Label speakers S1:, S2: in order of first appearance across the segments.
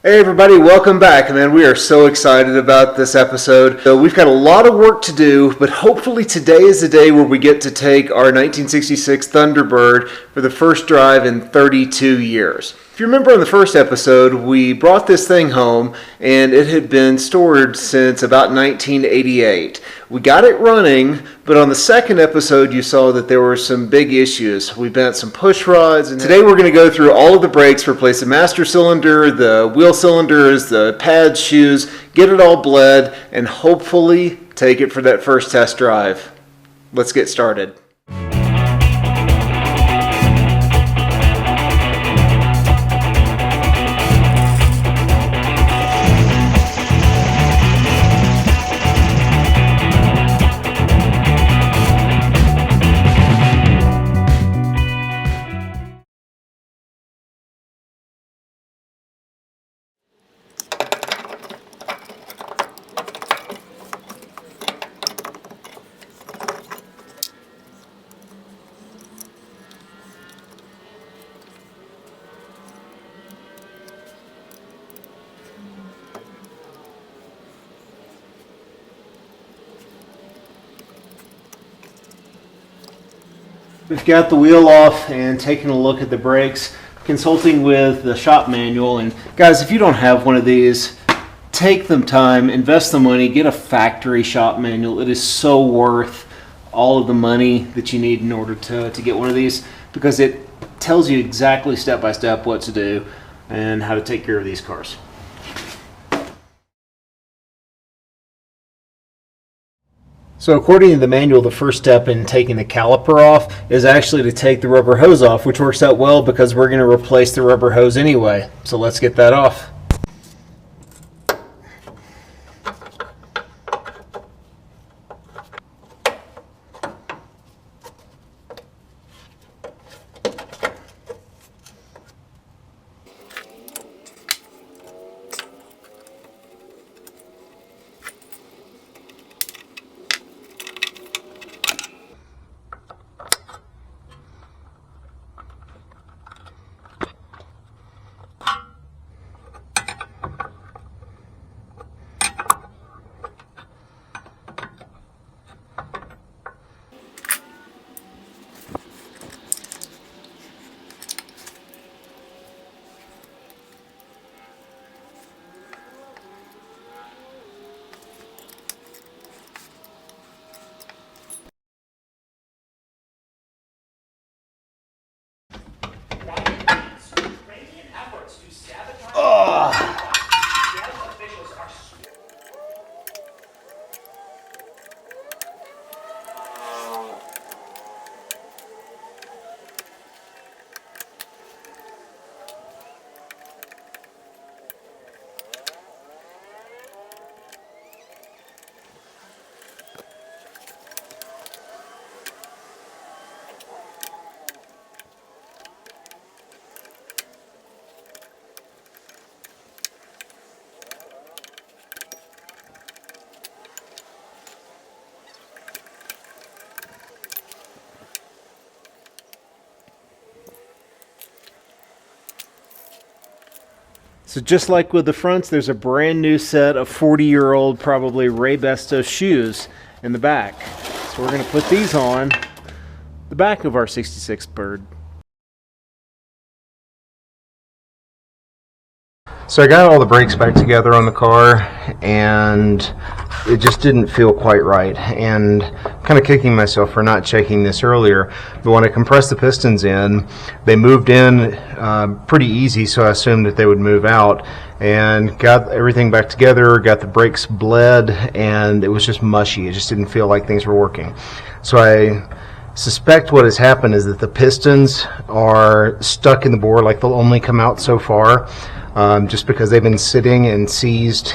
S1: Hey everybody, welcome back. Man, we are so excited about this episode. So we've got a lot of work to do, but hopefully today is the day where we get to take our 1966 Thunderbird for the first drive in 32 years. If you remember in the first episode, we brought this thing home and it had been stored since about 1988. We got it running, but on the second episode you saw that there were some big issues. We bent some push rods, and today we're going to go through all of the brakes, replace the master cylinder, the wheel cylinders, the pads, shoes, get it all bled, and hopefully take it for that first test drive. Let's get started. We've got the wheel off and taking a look at the brakes, consulting with the shop manual. And guys, if you don't have one of these, take the time, invest the money, get a factory shop manual. It is so worth all of the money that you need in order to get one of these, because it tells you exactly step by step what to do and how to take care of these cars. So according to the manual, the first step in taking the caliper off is actually to take the rubber hose off, which works out well because we're going to replace the rubber hose anyway. So let's get that off. So just like with the fronts, there's a brand new set of 40-year-old, probably Ray Besto shoes in the back. So we're going to put these on the back of our 66 Bird. So I got all the brakes back together on the car, and it just didn't feel quite right, and I'm kind of kicking myself for not checking this earlier. But when I compressed the pistons in, they moved in pretty easy, so I assumed that they would move out, and got everything back together, got the brakes bled, and it was just mushy. It just didn't feel like things were working. So I suspect what has happened is that the pistons are stuck in the bore, like they'll only come out so far. Just because they've been sitting and seized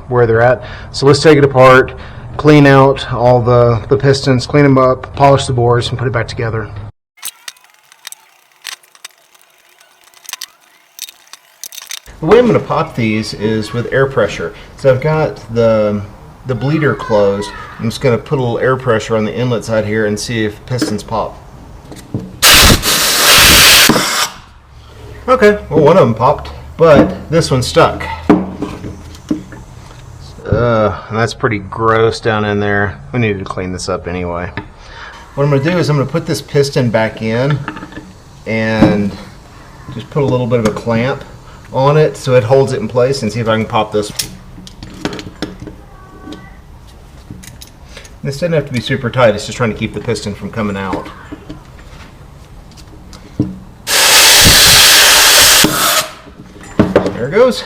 S1: where they're at. So let's take it apart, clean out all the pistons, clean them up, polish the bores, and put it back together. The way I'm going to pop these is with air pressure. So I've got the bleeder closed. I'm just going to put a little air pressure on the inlet side here and see if pistons pop. Okay, well, one of them popped. but this one stuck. And that's pretty gross down in there. We need to clean this up anyway. What I'm going to do is I'm going to put this piston back in and just put a little bit of a clamp on it so it holds it in place, and see if I can pop this. This doesn't have to be super tight, it's just trying to keep the piston from coming out. There it goes.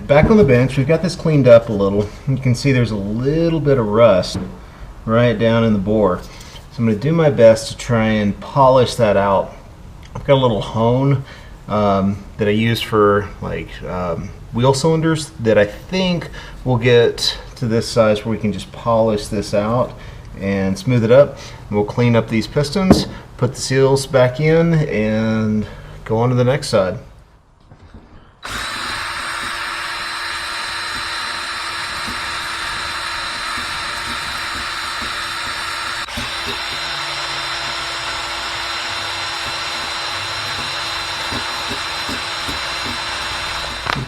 S1: Back on the bench, we've got this cleaned up a little. You can see there's a little bit of rust right down in the bore. So I'm going to do my best to try and polish that out. I've got a little hone that I use for like wheel cylinders that I think will get to this size where we can just polish this out and smooth it up. And we'll clean up these pistons, put the seals back in, and go on to the next side.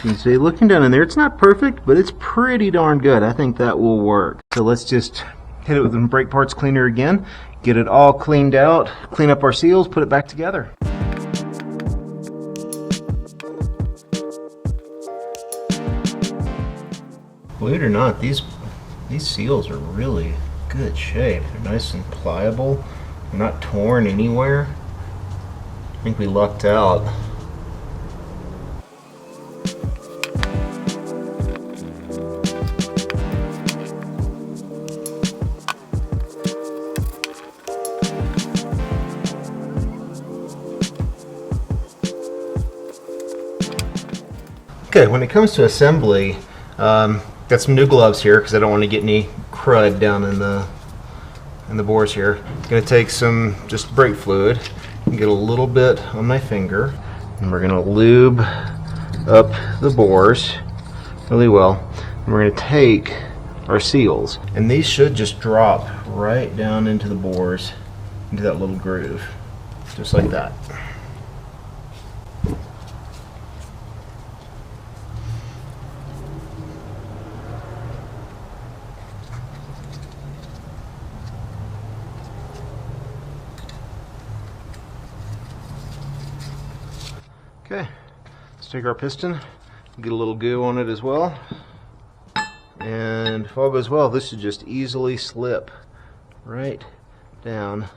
S1: You can see, looking down in there, it's not perfect, but it's pretty darn good. I think that will work. So let's just hit it with the brake parts cleaner again, get it all cleaned out, clean up our seals, put it back together. Believe it or not, these seals are really good shape. They're nice and pliable. They're not torn anywhere. I think we lucked out. Okay, when it comes to assembly, got some new gloves here because I don't want to get any crud down in the bores here. Going to take some just brake fluid and get a little bit on my finger, and we're going to lube up the bores really well. And we're going to take our seals, and these should just drop right down into the bores, into that little groove, just like that. Okay, let's take our piston, get a little goo on it as well, and if all goes well, this should just easily slip right down.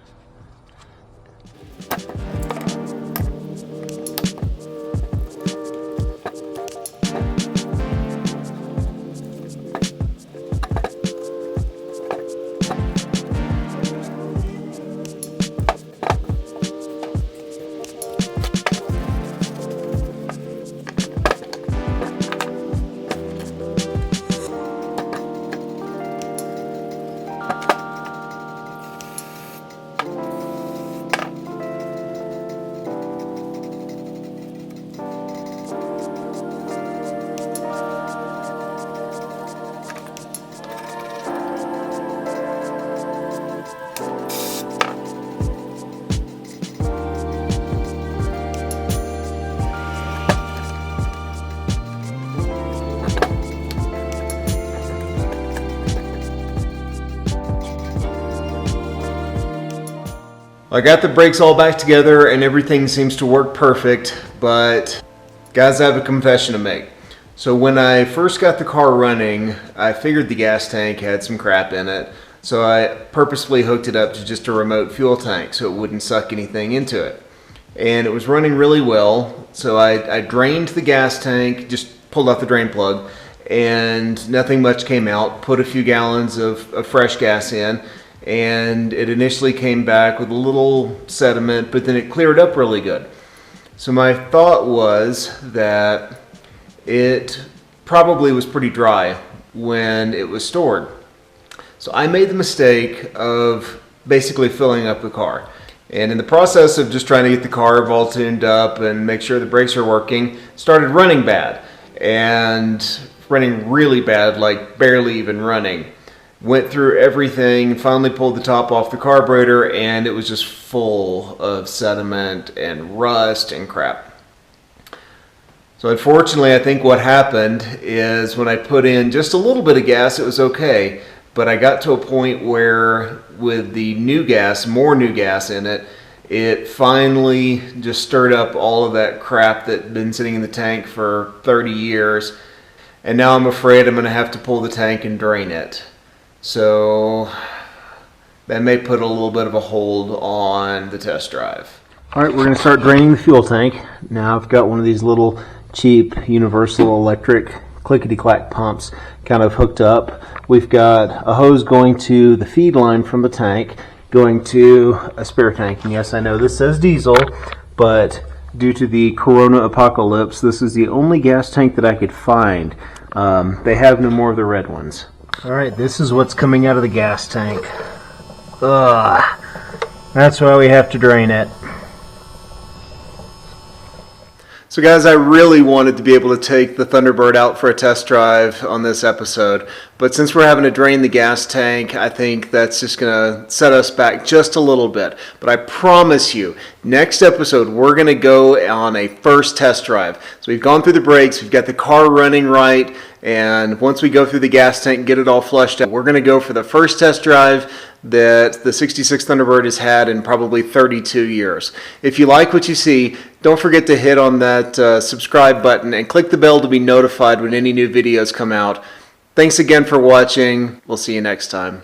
S1: I got the brakes all back together and everything seems to work perfect, but guys, I have a confession to make. So when I first got the car running, I figured the gas tank had some crap in it, so I purposefully hooked it up to just a remote fuel tank so it wouldn't suck anything into it. And it was running really well, so I drained the gas tank, just pulled out the drain plug, and nothing much came out. Put a few gallons of fresh gas in, and it initially came back with a little sediment, but then it cleared up really good. So my thought was that it probably was pretty dry when it was stored. So I made the mistake of basically filling up the car. And in the process of just trying to get the car all tuned up and make sure the brakes are working, started running bad. And running really bad, like barely even running. Went through everything, finally pulled the top off the carburetor, and it was just full of sediment and rust and crap. So unfortunately, I think what happened is when I put in just a little bit of gas, it was okay. But I got to a point where with the new gas, more new gas in it, it finally just stirred up all of that crap that had been sitting in the tank for 30 years. And now I'm afraid I'm going to have to pull the tank and drain it. So that may put a little bit of a hold on the test drive. All right, we're going to start draining the fuel tank. Now I've got one of these little cheap universal electric clickety-clack pumps kind of hooked up. We've got a hose going to the feed line from the tank, going to a spare tank. And yes, I know this says diesel, but due to the Corona apocalypse, this is the only gas tank that I could find. They have no more of the red ones. Alright, this is what's coming out of the gas tank. Ugh. That's why we have to drain it. So guys, I really wanted to be able to take the Thunderbird out for a test drive on this episode, but since we're having to drain the gas tank, I think that's just going to set us back just a little bit. But I promise you, next episode, we're going to go on a first test drive. So we've gone through the brakes, we've got the car running right, and once we go through the gas tank and get it all flushed out, we're going to go for the first test drive that the 66 Thunderbird has had in probably 32 years. If you like what you see, don't forget to hit on that subscribe button and click the bell to be notified when any new videos come out. Thanks again for watching. We'll see you next time.